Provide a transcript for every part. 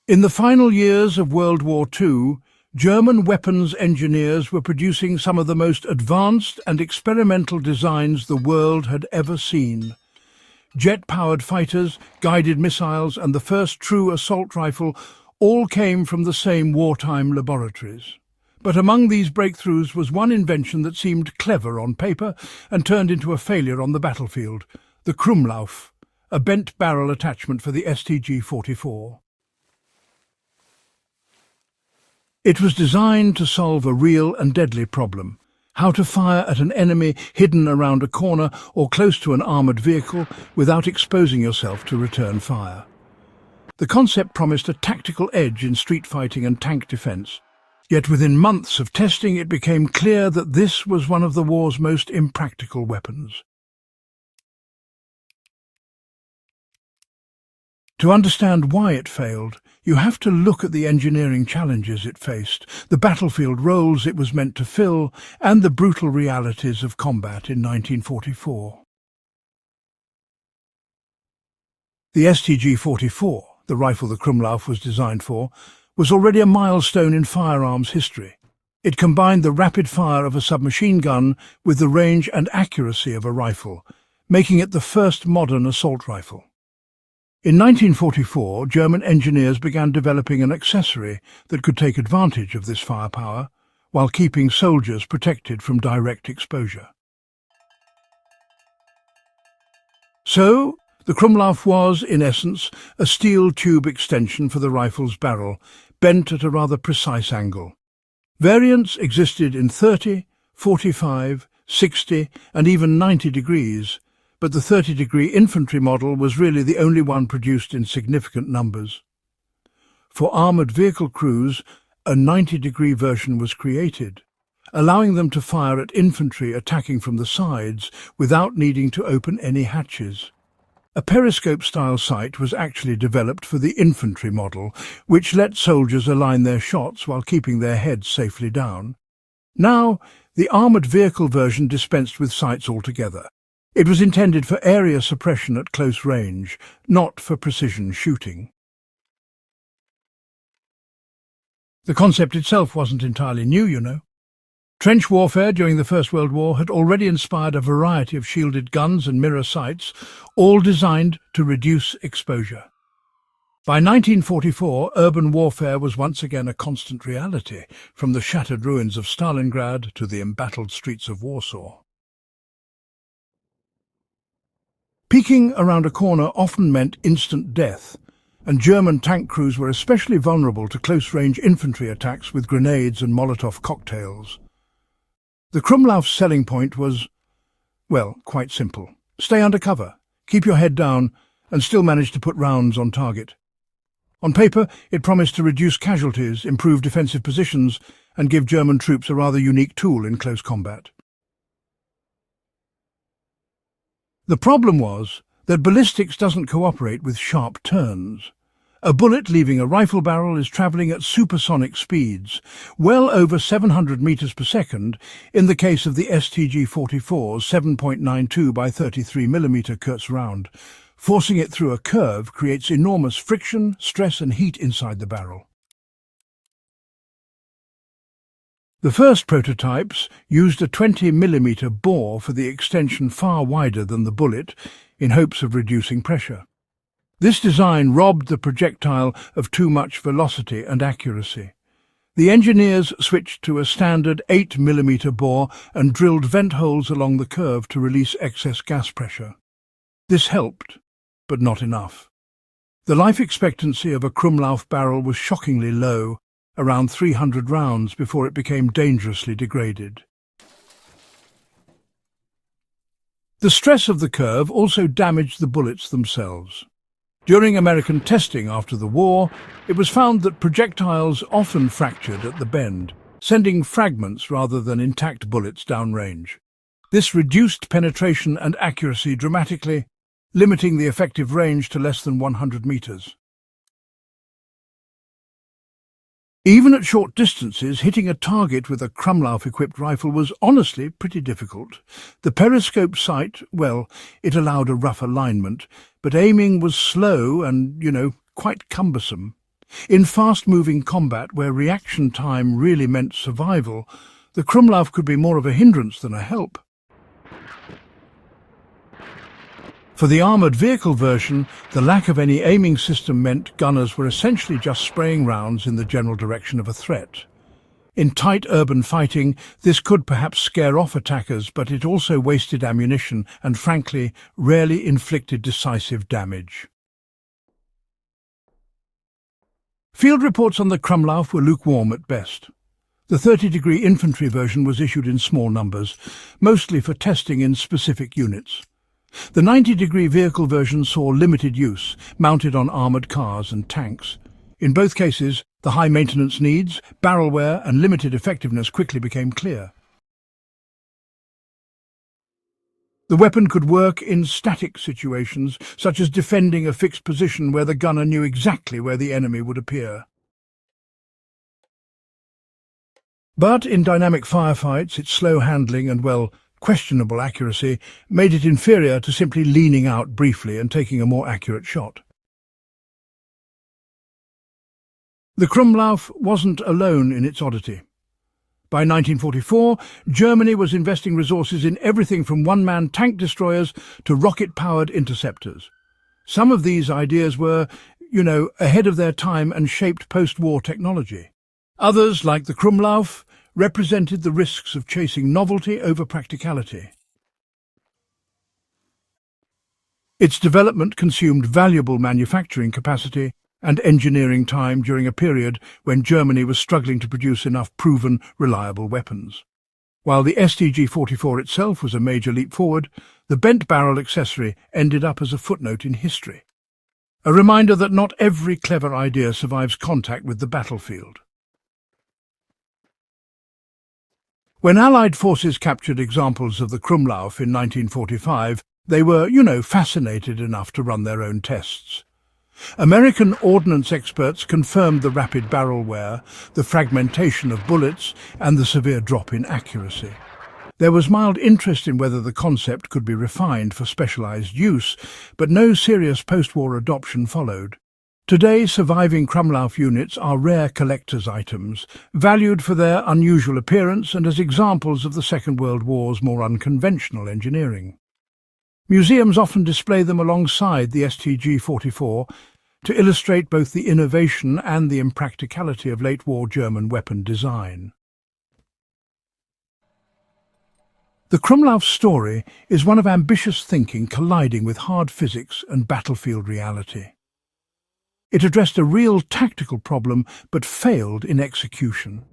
In the final years of World War II, German weapons engineers were producing some of the most advanced and experimental designs the world had ever seen. Jet-powered fighters, guided missiles, and the first true assault rifle all came from the same wartime laboratories. But among these breakthroughs was one invention that seemed clever on paper and turned into a failure on the battlefield: the Krummlauf, a bent barrel attachment for the STG-44. It was designed to solve a real and deadly problem: how to fire at an enemy hidden around a corner or close to an armoured vehicle without exposing yourself to return fire. The concept promised a tactical edge in street fighting and tank defence. Yet within months of testing it became clear that this was one of the war's most impractical weapons. To understand why it failed, you have to look at the engineering challenges it faced, the battlefield roles it was meant to fill, and the brutal realities of combat in 1944. The STG-44, the rifle the Krummlauf was designed for, was already a milestone in firearms history. It combined the rapid fire of a submachine gun with the range and accuracy of a rifle, making it the first modern assault rifle. In 1944, German engineers began developing an accessory that could take advantage of this firepower while keeping soldiers protected from direct exposure. So, the Krummlauf was, in essence, a steel tube extension for the rifle's barrel, bent at a rather precise angle. Variants existed in 30, 45, 60 and even 90 degrees, but the 30-degree infantry model was really the only one produced in significant numbers. For armoured vehicle crews, a 90-degree version was created, allowing them to fire at infantry attacking from the sides without needing to open any hatches. A periscope-style sight was actually developed for the infantry model, which let soldiers align their shots while keeping their heads safely down. Now, the armoured vehicle version dispensed with sights altogether. It was intended for area suppression at close range, not for precision shooting. The concept itself wasn't entirely new, you know. Trench warfare during the First World War had already inspired a variety of shielded guns and mirror sights, all designed to reduce exposure. By 1944, urban warfare was once again a constant reality, from the shattered ruins of Stalingrad to the embattled streets of Warsaw. Peeking around a corner often meant instant death, and German tank crews were especially vulnerable to close-range infantry attacks with grenades and Molotov cocktails. The Krummlauf's selling point was, well, quite simple. Stay under cover, keep your head down, and still manage to put rounds on target. On paper, it promised to reduce casualties, improve defensive positions, and give German troops a rather unique tool in close combat. The problem was that ballistics doesn't cooperate with sharp turns. A bullet leaving a rifle barrel is travelling at supersonic speeds, well over 700 meters per second in the case of the STG-44's 7.92 by 33 millimeter Kurz round. Forcing it through a curve creates enormous friction, stress and heat inside the barrel. The first prototypes used a 20 millimeter bore for the extension far wider than the bullet, in hopes of reducing pressure. This design robbed the projectile of too much velocity and accuracy. The engineers switched to a standard 8 millimeter bore and drilled vent holes along the curve to release excess gas pressure. This helped, but not enough. The life expectancy of a Krummlauf barrel was shockingly low, around 300 rounds before it became dangerously degraded. The stress of the curve also damaged the bullets themselves. During American testing after the war, it was found that projectiles often fractured at the bend, sending fragments rather than intact bullets downrange. This reduced penetration and accuracy dramatically, limiting the effective range to less than 100 meters. Even at short distances, hitting a target with a Krummlauf-equipped rifle was honestly pretty difficult. The periscope sight, well, it allowed a rough alignment, but aiming was slow and, quite cumbersome. In fast-moving combat where reaction time really meant survival, the Krummlauf could be more of a hindrance than a help. For the armoured vehicle version, the lack of any aiming system meant gunners were essentially just spraying rounds in the general direction of a threat. In tight urban fighting, this could perhaps scare off attackers, but it also wasted ammunition and, frankly, rarely inflicted decisive damage. Field reports on the Krummlauf were lukewarm at best. The 30-degree infantry version was issued in small numbers, mostly for testing in specific units. The 90-degree vehicle version saw limited use, mounted on armoured cars and tanks. In both cases, the high maintenance needs, barrel wear and limited effectiveness quickly became clear. The weapon could work in static situations, such as defending a fixed position where the gunner knew exactly where the enemy would appear. But in dynamic firefights, its slow handling and, well, questionable accuracy made it inferior to simply leaning out briefly and taking a more accurate shot. The Krummlauf wasn't alone in its oddity. By 1944, Germany was investing resources in everything from one-man tank destroyers to rocket-powered interceptors. Some of these ideas were, ahead of their time and shaped post-war technology. Others, like the Krummlauf, represented the risks of chasing novelty over practicality. Its development consumed valuable manufacturing capacity and engineering time during a period when Germany was struggling to produce enough proven, reliable weapons. While the STG-44 itself was a major leap forward, the bent barrel accessory ended up as a footnote in history. A reminder that not every clever idea survives contact with the battlefield. When Allied forces captured examples of the Krummlauf in 1945, they were, fascinated enough to run their own tests. American ordnance experts confirmed the rapid barrel wear, the fragmentation of bullets, and the severe drop in accuracy. There was mild interest in whether the concept could be refined for specialized use, but no serious post-war adoption followed. Today, surviving Krummlauf units are rare collector's items, valued for their unusual appearance and as examples of the Second World War's more unconventional engineering. Museums often display them alongside the STG-44 to illustrate both the innovation and the impracticality of late-war German weapon design. The Krummlauf's story is one of ambitious thinking colliding with hard physics and battlefield reality. It addressed a real tactical problem but failed in execution.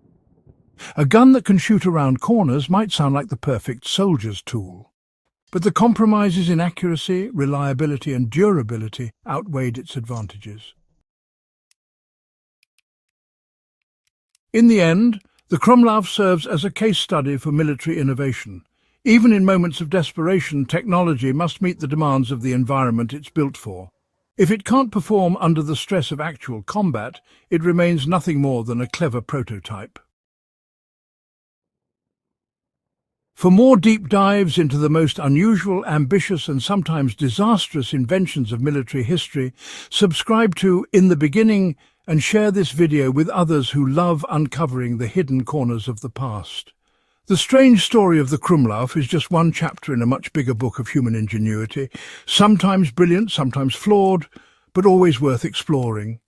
A gun that can shoot around corners might sound like the perfect soldier's tool. But the compromises in accuracy, reliability and durability outweighed its advantages. In the end, the Krummlauf serves as a case study for military innovation. Even in moments of desperation, technology must meet the demands of the environment it's built for. If it can't perform under the stress of actual combat, it remains nothing more than a clever prototype. For more deep dives into the most unusual, ambitious and sometimes disastrous inventions of military history, subscribe to In the Beginning and share this video with others who love uncovering the hidden corners of the past. The strange story of the Krummlauf is just one chapter in a much bigger book of human ingenuity, sometimes brilliant, sometimes flawed, but always worth exploring.